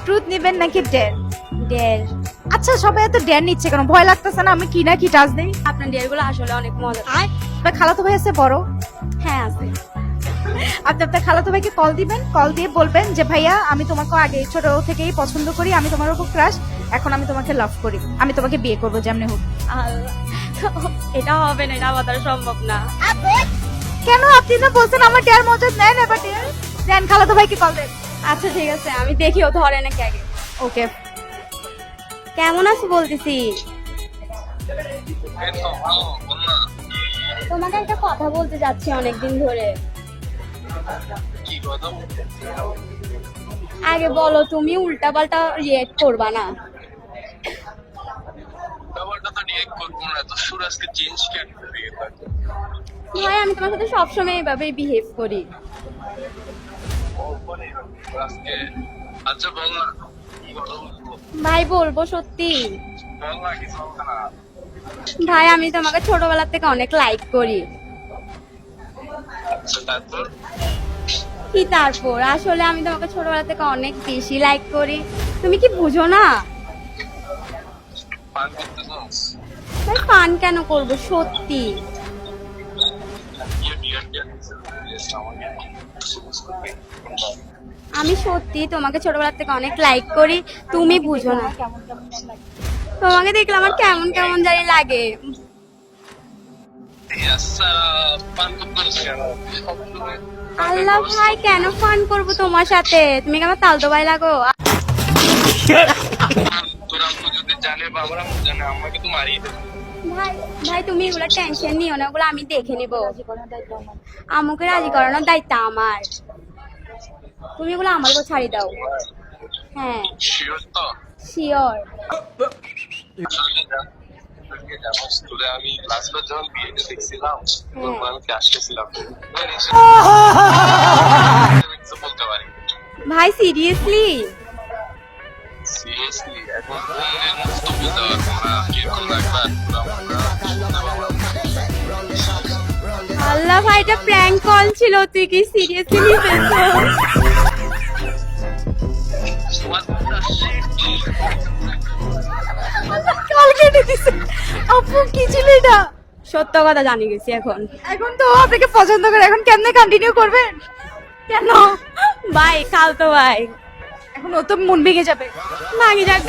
Truth নেবেন নাকি dare? Dare. আচ্ছা সবাই এত ডেয়ার নিচ্ছে কেন? ভয় লাগতেছে না আমি কি না কি টাচ দেই? আপনার ডেয়ার গুলো আসলে অনেক মজা। আপনার খালাতো ভাই আছে বড়? হ্যাঁ আছে। আপনি আপনার খালাতো ভাইকে কল দিবেন, কল দিয়ে বলবেন যে ভাইয়া আমি তোমাকে আগে ছোট থেকেই পছন্দ করি, আমি তোমার উপর ক্রাশ, এখন আমি তোমাকে লাভ করি, আমি তোমাকে বিয়ে করবো যেমনি হোক। এটা হবে না, এটা আমার দ্বারা সম্ভব না। কেন? আপনি না বলছেন আমার ডেয়ার মজা নেন, এবার ডেয়ার দেন, খালাতো ভাইকে কল দেন। আচ্ছা ঠিক আছে, আমি দেখি ও ধরে নাকি আগে। ওকে। কেমন আছো বলতেছি। তোমাকে একটা কথা বলতে যাচ্ছি অনেকদিন ধরে। আগে বলো, তুমি উল্টা পাল্টা রিয়েক্ট করবা না। ভাই আমি তোমার সাথে সবসময় এইভাবেই বিহেভ করি। আচ্ছা বল না। ভাই বলবো সত্যি। ভাই আমি তোমাকে ছোটবেলা থেকে অনেক লাইক করি। কি তারপর? আসলে আমি তোমাকে ছোটবেলা থেকে অনেক বেশি লাইক করি, তুমি কি বুঝো না? ভাই ফান কেন করবো, সত্যি। আমি সত্যি তোমাকে ছোটবেলা থেকে অনেক লাইক করি, তুমি বুঝো না। তোমাকে দেখলে আমার কেমন কেমন জানি লাগে। আল্লাহ ভাই কেন ফান করবো তোমার সাথে? তুমি কি আমার তালতো ভাই লাগো? ভাই ভাই তুমি এগুলো টেনশন নিও না, ওগুলো আমি দেখে নিবো। আমাকে রাজি করানোর দায়িত্ব আমার। তুমি এগুলো আমার উপর ছাড়ি দাও। হ্যাঁ শিওর। আমি লাস্টবার যখন বিয়েতে দেখছিলাম তখন আমি আসতেছিলাম বলতে পারি। ভাই সিরিয়াসলি? সিরিয়াসলি এখন তো বলতে পারবো না কিরকম লাগবে। আল্লাহ ভাই এটা প্র্যাঙ্ক কল ছিল, তুই কি সিরিয়াসলি নিতেছো? কল কেটে দিছে। আপু কি ছিল এটা? সত্য কথা জানি গেছি এখন। এখন তো ও আপনাকে পছন্দ করে, এখন কেমনে কন্টিনিউ করবেন? কেন? ভাই খালতো ভাই। এখন ও তো মন ভেঙে যাবে। ভাঙি যাক।